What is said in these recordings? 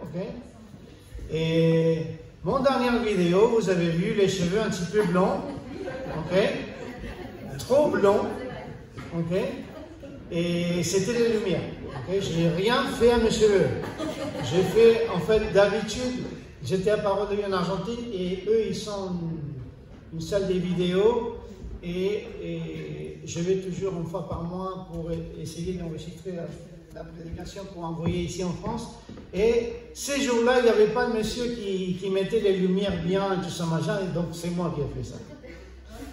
ok? Et mon dernière vidéo, vous avez vu les cheveux un petit peu blonds, ok? Trop blonds, ok? Et c'était les lumières, ok? Je n'ai rien fait à mes cheveux. J'ai fait, en fait, d'habitude, j'étais à Parodie en Argentine et eux, ils sont une salle des vidéos et je vais toujours une fois par mois pour essayer d'enregistrer la prédication pour envoyer ici en France. Et ces jours-là, il n'y avait pas de monsieur qui mettait les lumières bien et tout ça, machin, et donc c'est moi qui ai fait ça.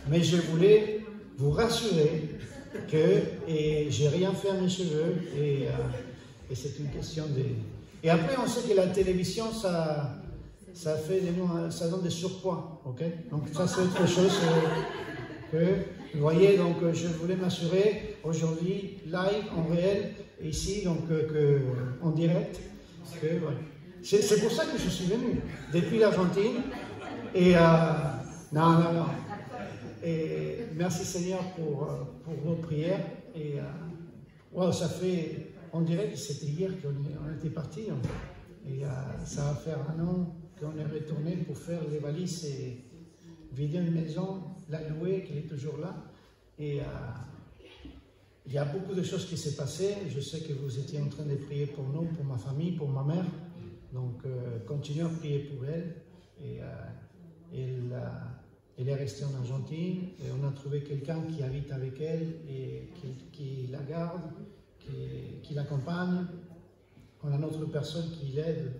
Mais je voulais vous rassurer que j'ai rien fait à mes cheveux et c'est une question de... Et après, on sait que la télévision, ça donne des surpoids, ok? Donc ça, c'est autre chose que... Vous voyez, donc je voulais m'assurer aujourd'hui, live, en réel, ici, donc en direct, que... Ouais. C'est pour ça que je suis venu, depuis l'Argentine, et... non. Et merci Seigneur pour vos prières. Et wow, ça fait, on dirait que c'était hier qu'on était parti. Et ça va faire 1 an qu'on est retourné pour faire les valises et vider une maison, la louer, qui est toujours là. Et il y a beaucoup de choses qui s'est passées. Je sais que vous étiez en train de prier pour nous, pour ma famille, pour ma mère. Donc continuez à prier pour elle. Et elle est restée en Argentine et on a trouvé quelqu'un qui habite avec elle et qui la garde, qui l'accompagne. On a une autre personne qui l'aide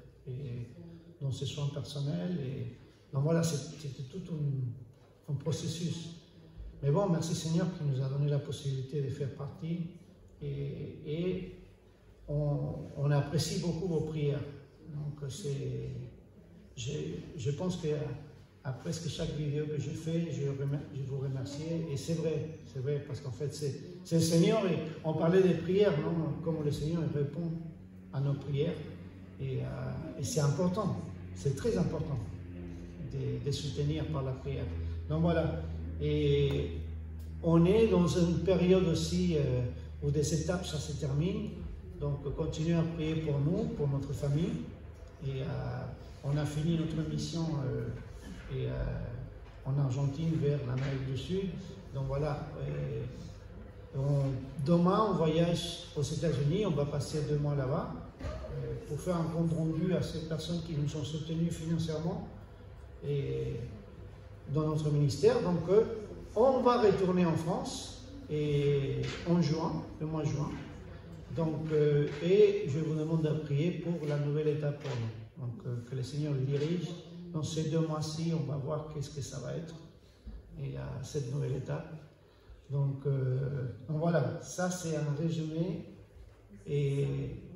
dans ses soins personnels. Et donc voilà, c'était tout un processus. Mais bon, merci Seigneur qui nous a donné la possibilité de faire partie et on apprécie beaucoup vos prières. Donc je pense que à presque chaque vidéo que je fais, je vous remercie. Et c'est vrai, parce qu'en fait, c'est le Seigneur. Et on parlait des prières, non? Comment le Seigneur répond à nos prières. Et c'est important, c'est très important de soutenir par la prière. Donc voilà. Et on est dans une période aussi où des étapes, ça se termine. Donc continuez à prier pour nous, pour notre famille. Et on a fini notre mission en Argentine vers l'Amérique du Sud. Donc voilà, demain on voyage aux États-Unis, on va passer 2 mois là-bas pour faire un compte rendu à ces personnes qui nous ont soutenus financièrement et dans notre ministère. Donc on va retourner en France et en juin, le mois de juin. Donc, et je vous demande de prier pour la nouvelle étape pour nous. Donc que le Seigneur le dirige. Dans ces 2 mois-ci, on va voir qu'est-ce que ça va être et cette nouvelle étape. Donc voilà, ça c'est un résumé. Et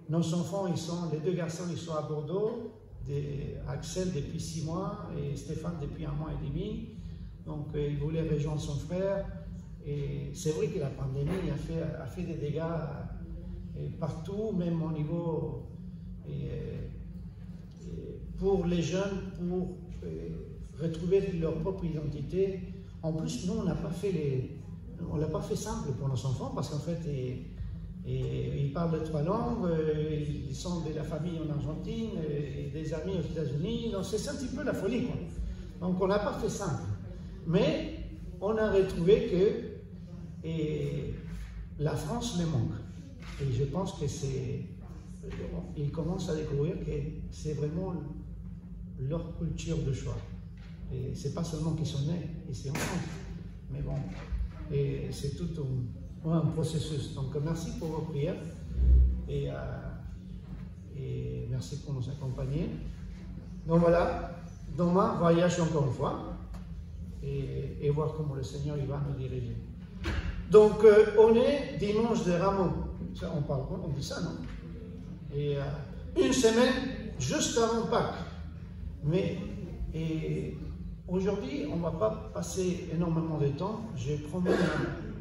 nos enfants, les 2 garçons, ils sont à Bordeaux, Axel depuis 6 mois et Stéphane depuis 1 mois et demi. Donc il voulait rejoindre son frère. Et c'est vrai que la pandémie a fait des dégâts partout, même au niveau... pour les jeunes, pour retrouver leur propre identité. En plus, nous, on n'a pas fait simple pour nos enfants parce qu'en fait, ils parlent de 3 langues, ils sont de la famille en Argentine, et des amis aux États-Unis. Donc, c'est un petit peu la folie, quoi. Donc, on n'a pas fait simple. Mais on a retrouvé que la France les manque. Et je pense que ils commencent à découvrir que c'est vraiment leur culture de choix. Et c'est pas seulement qu'ils sont nés ici en France, mais bon, et c'est tout un processus. Donc merci pour vos prières et merci pour nous accompagner. Donc voilà, demain, voyage encore une fois et voir comment le Seigneur il va nous diriger. Donc on est dimanche de Ramos, on dit ça, non? Et une semaine juste avant Pâques. Mais aujourd'hui, on ne va pas passer énormément de temps. J'ai promis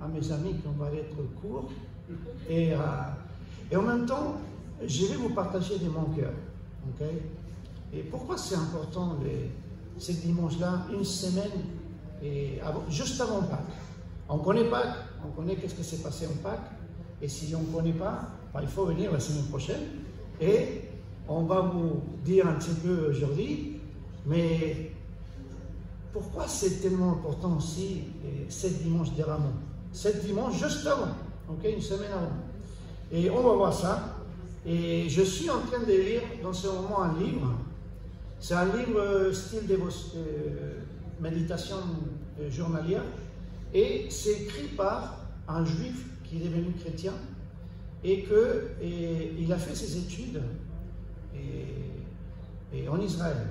à mes amis qu'on va être court. Et en même temps, je vais vous partager de mon cœur. Okay? Et pourquoi c'est important ce dimanche-là, une semaine, juste avant Pâques? On connaît Pâques, on connaît qu'est-ce qui s'est passé en Pâques. Et si on ne connaît pas, il faut venir la semaine prochaine. Et on va vous dire un petit peu aujourd'hui, mais pourquoi c'est tellement important aussi 7 dimanches des rameaux? 7 dimanches juste avant, okay, une semaine avant. Et on va voir ça. Et je suis en train de lire dans ce moment un livre. C'est un livre style méditation journalière. Et c'est écrit par un juif qui est devenu chrétien et il a fait ses études en Israël.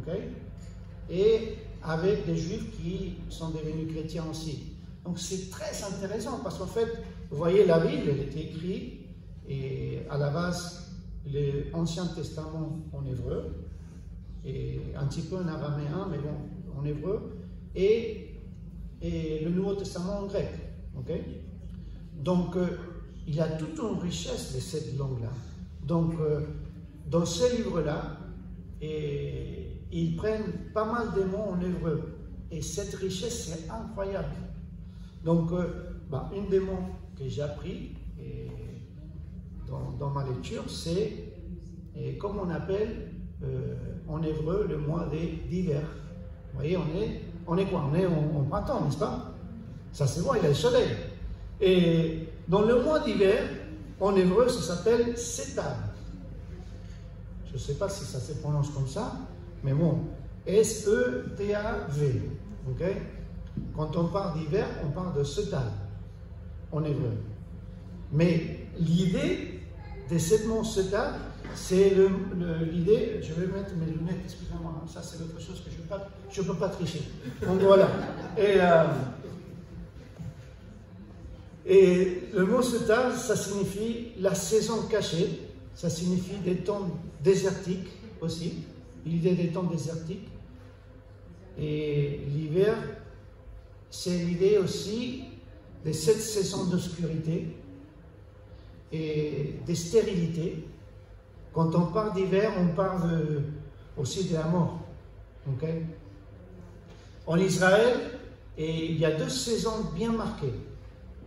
Okay? Et avec des juifs qui sont devenus chrétiens aussi. Donc c'est très intéressant parce qu'en fait, vous voyez, la Bible, elle était écrite et à la base, l'Ancien Testament en hébreu et un petit peu en araméen, mais bon, en hébreu, et le Nouveau Testament en grec. Okay? Donc, il y a toute une richesse de cette langue-là. Donc, dans ce livre-là, ils prennent pas mal de mots en hébreu. Et cette richesse, c'est incroyable. Donc, une des mots que j'ai appris dans ma lecture, c'est comme on appelle en hébreu le mois d'hiver. Vous voyez, on est quoi? On est en printemps, n'est-ce pas? Ça se voit, il y a le soleil. Et dans le mois d'hiver, en hébreu, ça s'appelle Setav. Je ne sais pas si ça se prononce comme ça, mais bon, S-E-T-A-V. Okay? Quand on parle d'hiver, on parle de Setav en hébreu. Mais l'idée de ce mot Setav, c'est l'idée, je vais mettre mes lunettes, excusez-moi, ça c'est autre chose que je ne peux pas tricher. Donc voilà. Et le mot Setav, ça signifie la saison cachée, ça signifie des temps désertiques aussi, l'idée des temps désertiques. Et l'hiver, c'est l'idée aussi de cette saison d'obscurité et de stérilité. Quand on parle d'hiver, on parle aussi de la mort. Okay? En Israël, il y a 2 saisons bien marquées.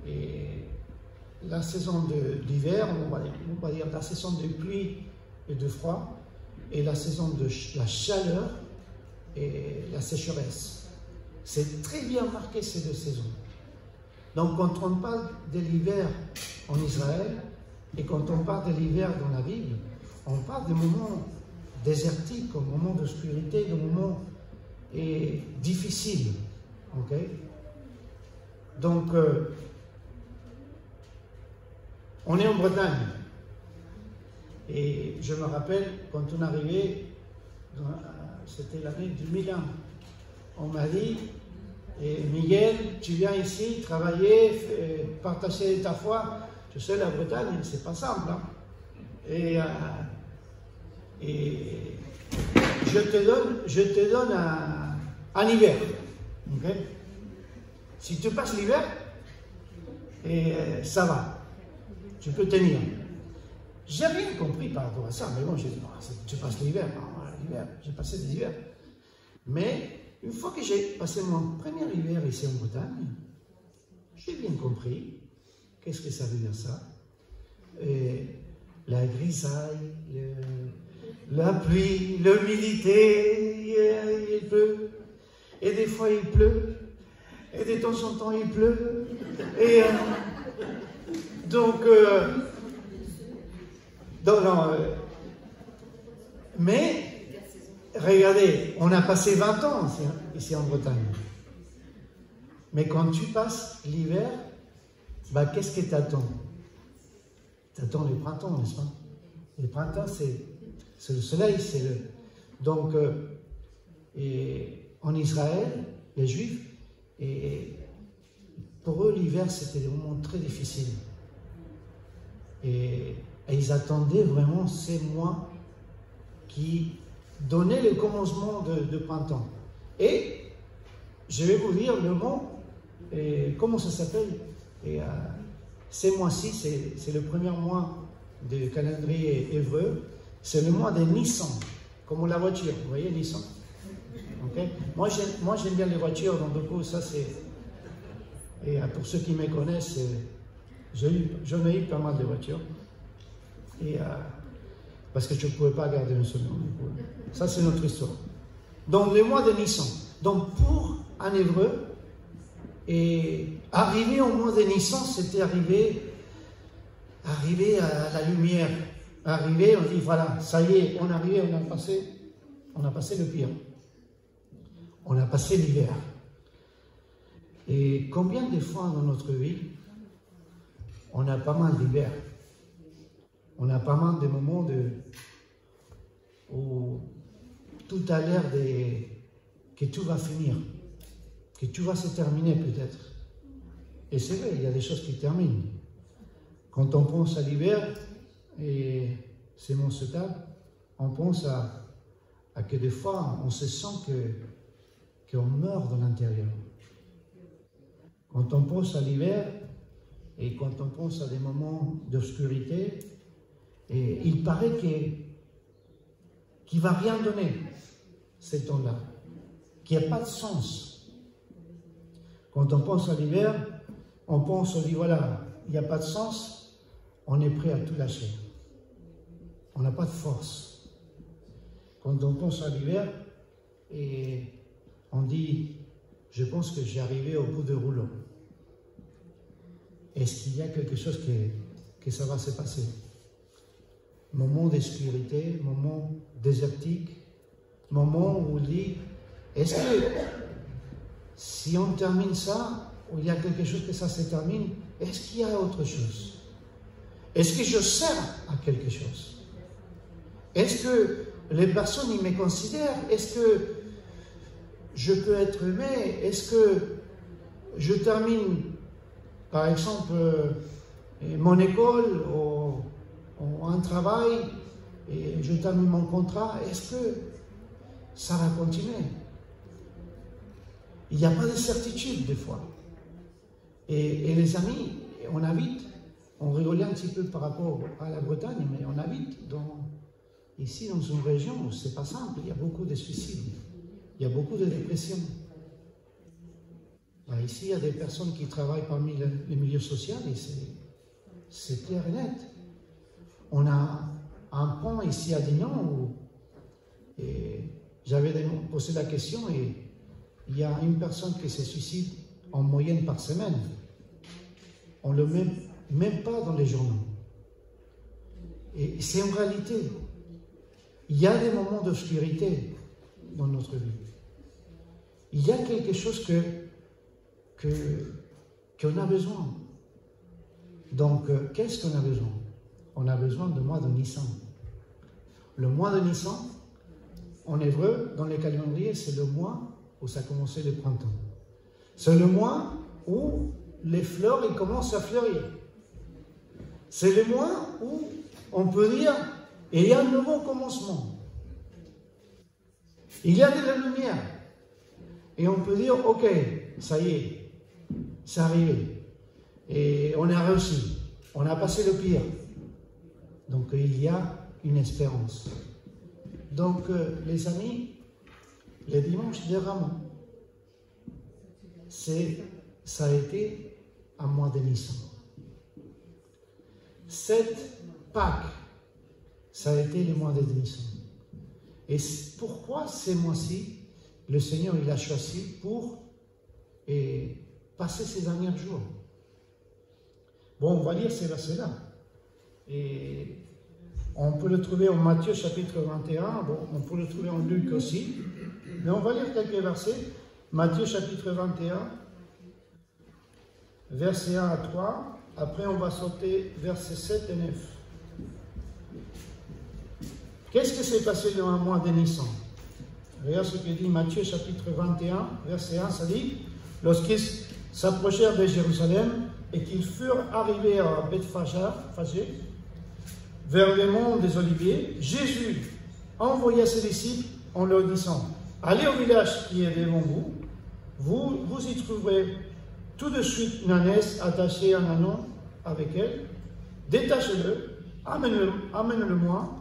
Et la saison d'hiver, on va dire la saison de pluie et de froid, et la saison de la chaleur et la sécheresse. C'est très bien marqué ces 2 saisons. Donc quand on parle de l'hiver en Israël, et quand on parle de l'hiver dans la Bible, on parle de moments désertiques, de moments d'obscurité, de moments difficiles. Okay? Donc, on est en Bretagne. Et je me rappelle, quand on arrivait, c'était l'année 2001, on m'a dit, Miguel, tu viens ici travailler, partager ta foi. Je sais, la Bretagne, c'est pas simple. Hein? Et je te donne un hiver. Okay? Si tu passes l'hiver, ça va. Tu peux tenir. J'ai rien compris par rapport à ça, mais bon, j'ai dit, tu passes l'hiver. J'ai passé des hivers. Mais une fois que j'ai passé mon premier hiver ici en Bretagne, j'ai bien compris. Qu'est-ce que ça veut dire ça? La grisaille, la pluie, l'humidité, il pleut. Et des fois il pleut. Et de temps en temps il pleut. Et mais regardez, on a passé 20 ans ici en Bretagne. Mais quand tu passes l'hiver, qu'est-ce que tu attends? Tu attends le printemps, n'est-ce pas? Le printemps, c'est le soleil, Donc, en Israël, les Juifs, pour eux, l'hiver, c'était des moments très difficiles. Et ils attendaient vraiment ces mois qui donnaient le commencement de printemps. Et je vais vous dire le mot, comment ça s'appelle? Ces mois-ci, c'est le premier mois du calendrier hébreu, c'est le mois de Nissan, comme la voiture, vous voyez, Nissan. Okay? Moi, j'aime bien les voitures, donc du coup, ça c'est... Et pour ceux qui me connaissent, j'en ai eu pas mal de voitures. parce que je ne pouvais pas garder une semaine. Ça, c'est notre histoire. Donc, le mois de Nissan. Donc, pour un hébreu, et arriver au mois de Nissan, c'était arriver à la lumière. Arriver, on dit, voilà, ça y est, on est arrivé, on a passé le pire. On a passé l'hiver. Et combien de fois dans notre vie, on a pas mal d'hiver. On a pas mal de moments où tout a l'air que tout va finir, que tout va se terminer peut-être. Et c'est vrai, il y a des choses qui terminent. Quand on pense à l'hiver, et c'est mon setup, on pense à que des fois, on se sent qu'on meurt de l'intérieur. Quand on pense à l'hiver, et quand on pense à des moments d'obscurité, et il paraît qu'il ne va rien donner, ces temps-là, qu'il n'y a pas de sens. Quand on pense à l'hiver, on dit, voilà, il n'y a pas de sens, on est prêt à tout lâcher. On n'a pas de force. Quand on pense à l'hiver, et on dit, je pense que j'ai arrivé au bout du rouleau. Est-ce qu'il y a quelque chose que ça va se passer? Moment d'obscurité, moment désertique, moment où on dit, est-ce que si on termine ça, ou il y a quelque chose que ça se termine, est-ce qu'il y a autre chose? Est-ce que je sers à quelque chose? Est-ce que les personnes ils me considèrent? Est-ce que je peux être aimé? Est-ce que je termine, par exemple, mon école ou un travail et je termine mon contrat? Est-ce que ça va continuer? Il n'y a pas de certitude des fois. Et les amis, on rigolait un petit peu par rapport à la Bretagne, mais on habite ici dans une région où c'est pas simple, il y a beaucoup de suicides, il y a beaucoup de dépression. Ben ici, il y a des personnes qui travaillent parmi les milieux sociaux et c'est clair et net. On a un point ici à Dinan où j'avais posé la question et il y a une personne qui se suicide en moyenne par semaine. On ne le met même pas dans les journaux. Et c'est en réalité, il y a des moments d'obscurité dans notre vie. Il y a quelque chose qu'on a besoin. Donc, qu'est-ce qu'on a besoin? On a besoin du mois de Nissan. Le mois de Nissan, en hébreu, dans les calendriers, c'est le mois où ça a commencé le printemps. C'est le mois où les fleurs ils commencent à fleurir. C'est le mois où on peut dire il y a un nouveau commencement. Il y a de la lumière. Et on peut dire ok, ça y est, c'est arrivé. Et on a réussi. On a passé le pire. Donc il y a une espérance. Donc les amis, le dimanche de Ramos, ça a été un mois de Nissan. Cette Pâques, ça a été le mois de Nissan. Et pourquoi ces mois-ci, le Seigneur il a choisi pour passer ces derniers jours? Bon, on va lire ces versets-là. Et on peut le trouver en Matthieu chapitre 21, bon, on peut le trouver en Luc aussi. Mais on va lire quelques versets. Matthieu chapitre 21, versets 1 à 3. Après, on va sauter versets 7 et 9. Qu'est-ce qui s'est passé dans un mois de Nissan? Regarde ce que dit Matthieu chapitre 21, verset 1, ça dit « Lorsqu'ils s'approchèrent de Jérusalem et qu'ils furent arrivés à Bethphagé, vers le mont des Oliviers, Jésus envoya ses disciples en leur disant « Allez au village qui est devant vous, vous y trouverez tout de suite une ânesse attachée à un ânon avec elle, détachez-le, amenez-le-moi.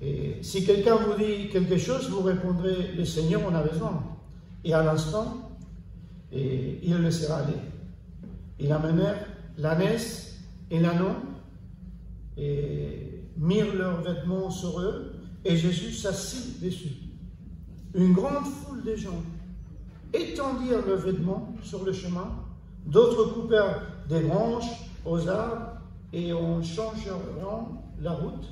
Et si quelqu'un vous dit quelque chose, vous répondrez, le Seigneur en a besoin. Et à l'instant, il le laissera aller. Ils amenèrent l'ânesse et l'ânon, mirent leurs vêtements sur eux, et Jésus s'assit dessus. Une grande foule de gens étendirent leurs vêtements sur le chemin, d'autres coupèrent des branches aux arbres et en changeront la route.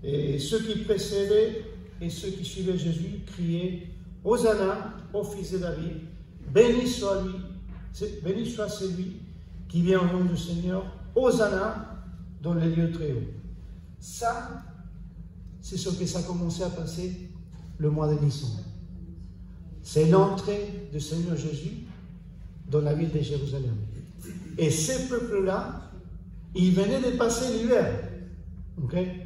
Et ceux qui précédaient et ceux qui suivaient Jésus criaient « Hosanna au fils de David, béni soit celui qui vient au nom du Seigneur, Hosanna dans les lieux très hauts. » Ça, c'est ce que ça a commencé à passer le mois de Nissan. C'est l'entrée du Seigneur Jésus dans la ville de Jérusalem. Et ces peuples-là, ils venaient de passer l'hiver. Okay?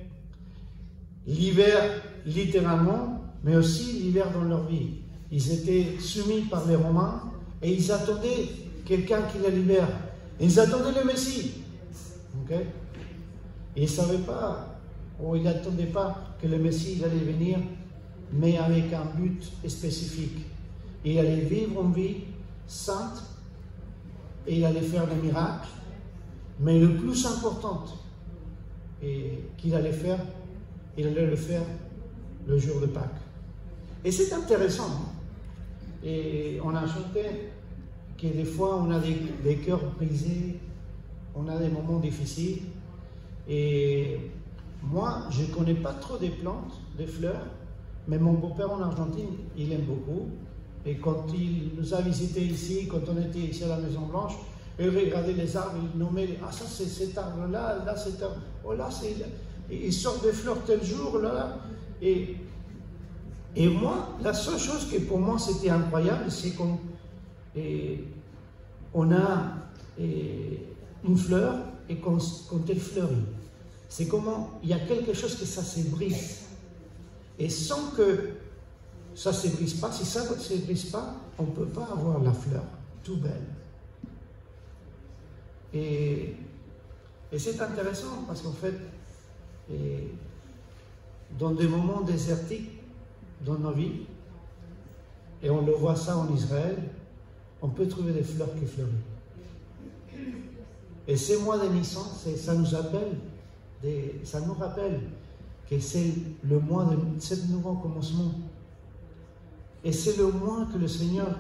L'hiver littéralement, mais aussi l'hiver dans leur vie. Ils étaient soumis par les Romains et ils attendaient quelqu'un qui les libère. Ils attendaient le Messie. Okay? Et ils ne savaient pas, ou ils n'attendaient pas que le Messie il allait venir, mais avec un but spécifique. Il allait vivre une vie sainte et il allait faire des miracles, mais le plus important qu'il allait faire, il allait le faire le jour de Pâques. Et c'est intéressant. Hein? Et on a chanté que des fois on a des cœurs brisés, on a des moments difficiles. Et moi, je ne connais pas trop des plantes, des fleurs, mais mon beau-père en Argentine, il aime beaucoup. Et quand il nous a visités ici, quand on était ici à la Maison Blanche, il regardait les arbres, il nommait « Ah, ça c'est cet arbre-là, là c'est arbre, oh là c'est... » Il sort des fleurs tel jour, là. Et moi, la seule chose que pour moi c'était incroyable, c'est qu'on a une fleur et quand elle fleurit, c'est comment il y a quelque chose que ça se brise. Et sans que ça ne se brise pas, si ça ne se brise pas, on ne peut pas avoir la fleur tout belle. Et c'est intéressant parce qu'en fait, dans des moments désertiques dans nos vies, et on le voit ça en Israël, on peut trouver des fleurs qui fleurissent. Et ces mois de Nissan, ça nous rappelle que c'est le mois de ce nouveau commencement. Et c'est le mois que le Seigneur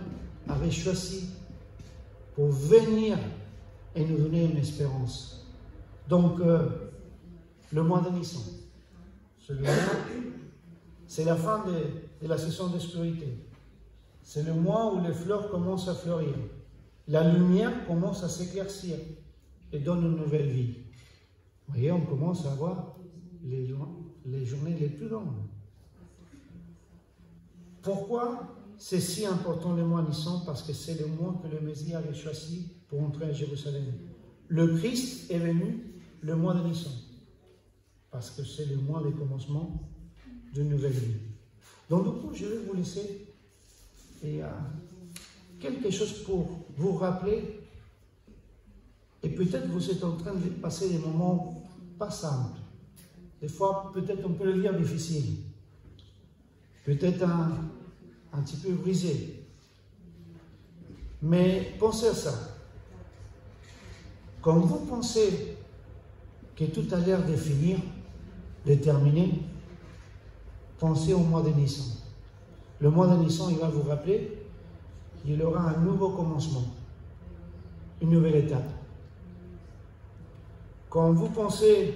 avait choisi pour venir et nous donner une espérance. Donc, le mois de Nissan, c'est la fin de la saison d'obscurité. C'est le mois où les fleurs commencent à fleurir. La lumière commence à s'éclaircir et donne une nouvelle vie. Vous voyez, on commence à voir les journées les plus longues. Pourquoi c'est si important le mois Nissan? Parce que c'est le mois que le Messie avait choisi pour entrer à Jérusalem. Le Christ est venu le mois de Nissan. Parce que c'est le mois de commencement d'une nouvelle vie. Donc du coup, je vais vous laisser quelque chose pour vous rappeler. Et peut-être vous êtes en train de passer des moments pas simples. Des fois, peut-être on peut le dire difficile. Peut-être un petit peu brisé. Mais pensez à ça. Quand vous pensez que tout a l'air de finir, de terminer, pensez au mois de Nissan. Le mois de Nissan, il va vous rappeler qu'il y aura un nouveau commencement, une nouvelle étape. Quand vous pensez,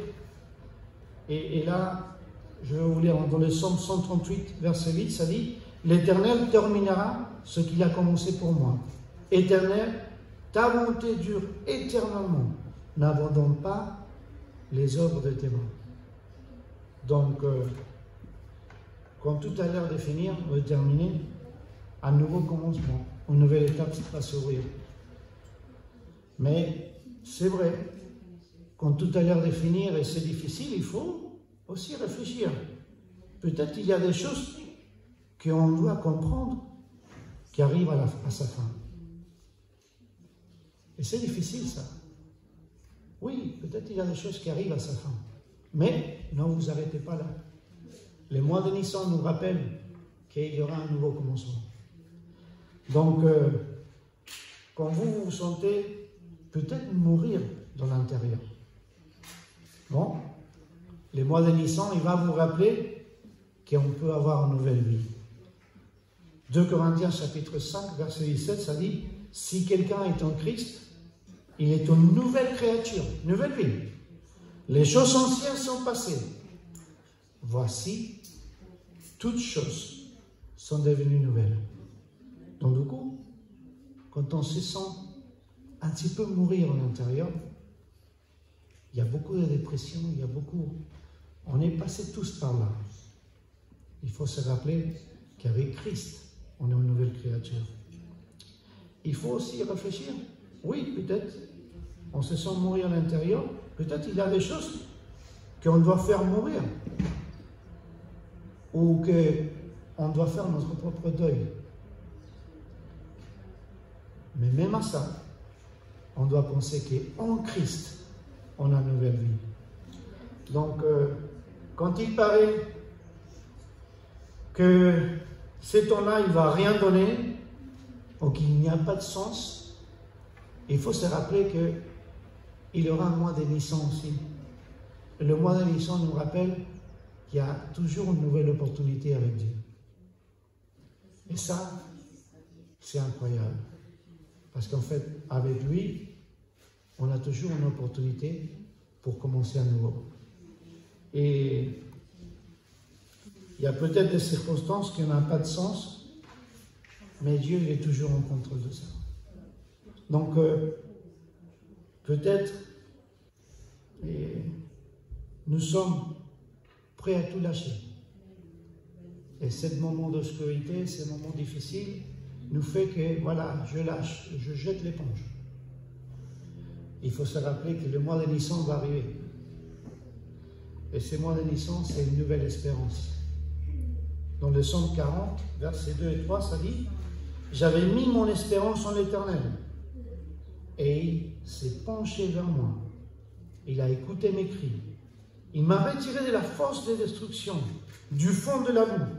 et là, je vais vous lire dans le Psaume 138, verset 8, ça dit « L'Éternel terminera ce qu'il a commencé pour moi. Éternel, ta bonté dure éternellement. N'abandonne pas les œuvres de tes mains. » Donc, quand tout a l'air de finir, de terminer, un nouveau commencement, une nouvelle étape va s'ouvrir. Mais c'est vrai, quand tout a l'air de finir et c'est difficile, il faut aussi réfléchir. Peut-être qu'il y a des choses qu'on doit comprendre qui arrivent à sa fin. Et c'est difficile ça. Oui, peut-être qu'il y a des choses qui arrivent à sa fin. Mais ne vous arrêtez pas là. Les mois de Nissan nous rappellent qu'il y aura un nouveau commencement. Donc, quand vous vous sentez peut-être mourir dans l'intérieur, bon, le mois de Nissan, il va vous rappeler qu'on peut avoir une nouvelle vie. 2 Corinthiens chapitre 5, verset 17, ça dit, si quelqu'un est en Christ, il est une nouvelle créature, nouvelle vie. Les choses anciennes sont passées. Voici, toutes choses sont devenues nouvelles. Donc du coup, quand on se sent un petit peu mourir à l'intérieur, il y a beaucoup de dépression, il y a beaucoup... On est passés tous par là. Il faut se rappeler qu'avec Christ, on est une nouvelle créature. Il faut aussi réfléchir. Oui, peut-être, on se sent mourir à l'intérieur. Peut-être il y a des choses qu'on doit faire mourir. Ou qu'on doit faire notre propre deuil. Mais même à ça, on doit penser qu'en Christ, on a une nouvelle vie. Donc, quand il paraît que cet temps-là, il ne va rien donner, ou qu'il n'y a pas de sens, il faut se rappeler qu'il y aura un mois de Nissan aussi. Le mois de Nissan nous rappelle qu'il y a toujours une nouvelle opportunité avec Dieu. Et ça, c'est incroyable. Parce qu'en fait, avec lui, on a toujours une opportunité pour commencer à nouveau. Et il y a peut-être des circonstances qui n'ont pas de sens, mais Dieu il est toujours en contrôle de ça. Donc, peut-être, nous sommes prêts à tout lâcher. Et ce moment d'obscurité, ce moment difficile, nous fait que, voilà, je lâche, je jette l'éponge. Il faut se rappeler que le mois de Nissan va arriver. Et ce mois de Nissan, c'est une nouvelle espérance. Dans le Psaume 40, versets 2 et 3, ça dit « J'avais mis mon espérance en l'Éternel, et il s'est penché vers moi. Il a écouté mes cris. Il m'a retiré de la force de destruction, du fond de la boue,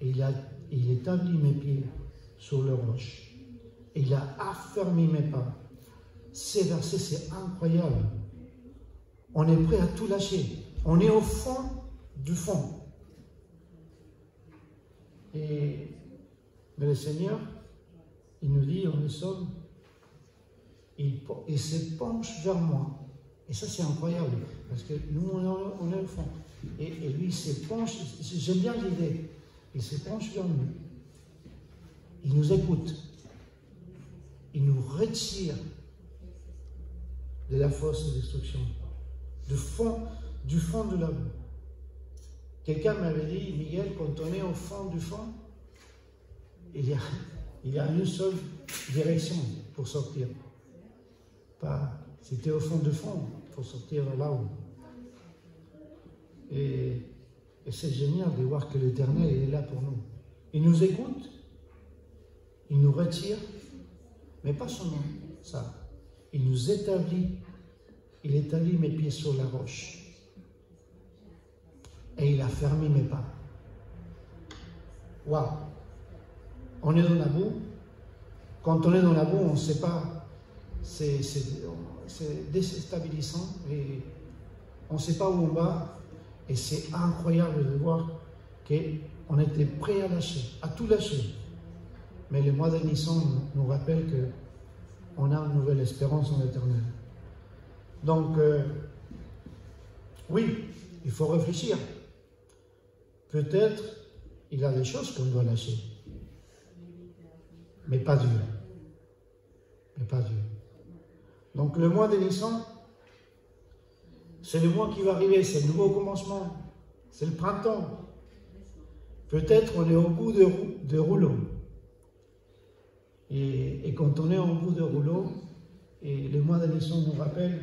et il établit mes pieds sur le roche. Et il a affermi mes pas. » Ces versets, c'est incroyable. On est prêt à tout lâcher. On est au fond du fond. Mais le Seigneur, il nous dit, on est somme, il se penche vers moi. Et ça, c'est incroyable, parce que nous, on est au fond. Et lui, il se penche, j'aime bien l'idée, il se penche vers nous. Il nous écoute. Il nous retire de la force de destruction, du fond de la boue. Quelqu'un m'avait dit, Miguel, quand on est au fond du fond, il y a une seule direction pour sortir. Pas, si tu es au fond du fond, il faut sortir là-haut. Et c'est génial de voir que l'Éternel est là pour nous. Il nous écoute, il nous retire, mais pas seulement ça. Il nous établit, il établit mes pieds sur la roche. Et il a fermé mes pas. Waouh! On est dans la boue. Quand on est dans la boue, on ne sait pas. C'est déstabilisant. Et on ne sait pas où on va. Et c'est incroyable de voir qu'on était prêt à lâcher, à tout lâcher. Mais le mois de Nissan nous rappelle qu'on a une nouvelle espérance en l'Éternel. Donc, oui, il faut réfléchir. Peut-être il y a des choses qu'on doit lâcher. Mais pas Dieu. Mais pas Dieu. Donc le mois de Nissan, c'est le mois qui va arriver, c'est le nouveau commencement, c'est le printemps. Peut-être on est au bout de rouleau. Et quand on est au bout de rouleau, et le mois de Nissan nous rappelle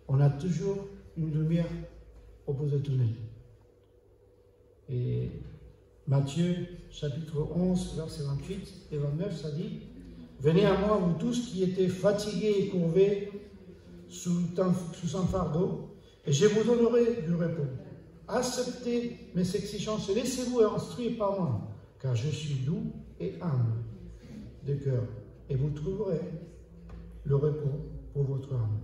qu'on a toujours une lumière au bout du tunnel. Et Matthieu, chapitre 11, versets 28 et 29, ça dit « Venez à moi, vous tous qui étiez fatigués et courbés sous un fardeau, et je vous donnerai du repos. Acceptez mes exigences et laissez-vous instruire par moi, car je suis doux et humble de cœur, et vous trouverez le repos pour votre âme. »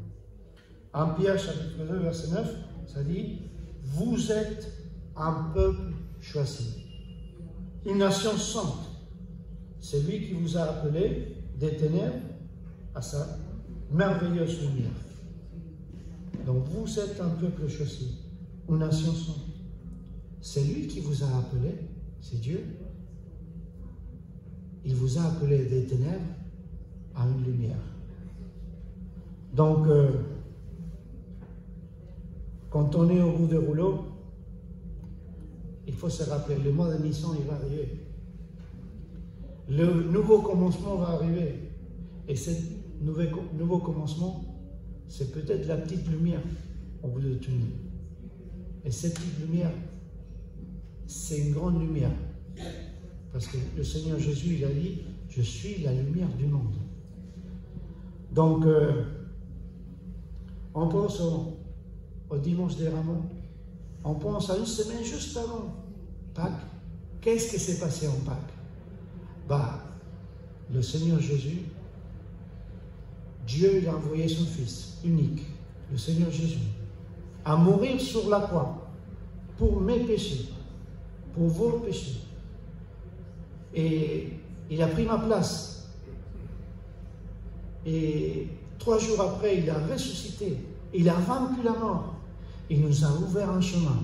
En Pierre chapitre 2, verset 9, ça dit « Vous êtes un peuple choisi, une nation sainte. C'est lui qui vous a appelé des ténèbres à sa merveilleuse lumière. » Donc vous êtes un peuple choisi, une nation sainte. C'est lui qui vous a appelé, c'est Dieu. Il vous a appelé des ténèbres à une lumière. Donc, quand on est au bout du rouleau, il faut se rappeler, le mois de Nissan, il va arriver. Le nouveau commencement va arriver. Et ce nouveau commencement, c'est peut-être la petite lumière au bout du tunnel. Et cette petite lumière, c'est une grande lumière. Parce que le Seigneur Jésus, il a dit, je suis la lumière du monde. Donc, on pense au dimanche des Rameaux. On pense à une semaine juste avant Pâques. Qu'est-ce qui s'est passé en Pâques? Le Seigneur Jésus, Dieu il a envoyé son Fils unique, le Seigneur Jésus, à mourir sur la croix pour mes péchés, pour vos péchés. Et il a pris ma place. Et 3 jours après, il a ressuscité. Il a vaincu la mort. Il nous a ouvert un chemin.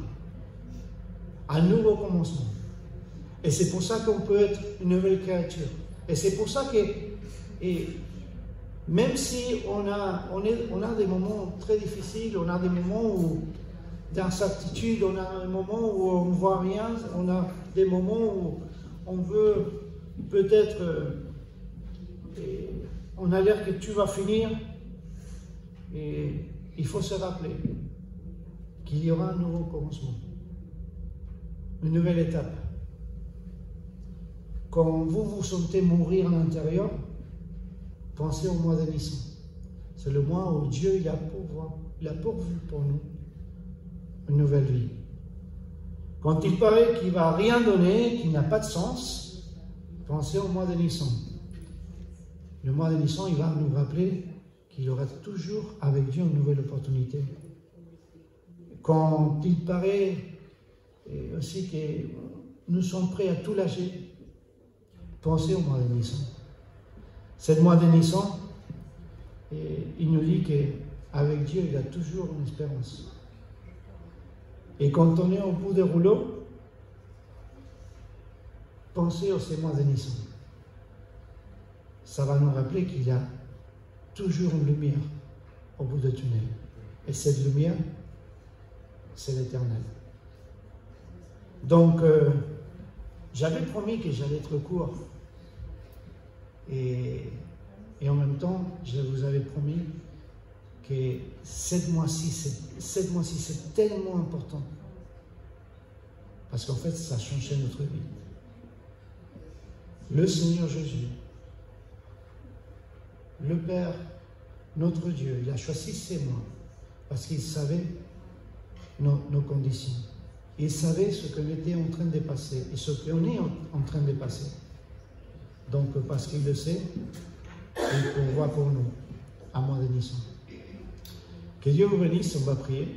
Un nouveau commencement. Et c'est pour ça qu'on peut être une nouvelle créature. Et c'est pour ça que, même si on a des moments très difficiles, on a des moments d'incertitude, on a des moments où on ne voit rien, on a des moments où on veut peut-être, on a l'air que tu vas finir, et il faut se rappeler qu'il y aura un nouveau commencement, une nouvelle étape. Quand vous vous sentez mourir à l'intérieur, pensez au mois de Nissan. C'est le mois où Dieu il a pourvu pour nous une nouvelle vie. Quand il paraît qu'il ne va rien donner, qu'il n'a pas de sens, pensez au mois de Nissan. Le mois de Nissan, il va nous rappeler qu'il y aura toujours avec Dieu une nouvelle opportunité. Quand il paraît aussi que nous sommes prêts à tout lâcher, pensez au mois de Nissan. C'est le mois de Nissan, et il nous dit qu'avec Dieu, il a toujours une espérance. Et quand on est au bout des rouleaux, pensez au ces mois de Nissan. Ça va nous rappeler qu'il y a toujours une lumière au bout du tunnel. Et cette lumière, c'est l'Éternel. Donc, j'avais promis que j'allais être court. Et en même temps, je vous avais promis que 7 mois-ci, c'est tellement important. Parce qu'en fait, ça changeait notre vie. Le Seigneur Jésus, le Père, notre Dieu, il a choisi ces mois parce qu'il savait nos conditions. Il savait ce qu'on était en train de passer et ce qu'on est en train de passer. Donc, parce qu'il le sait, il pourvoit pour nous, à mois de Nissan. Que Dieu vous bénisse, on va prier.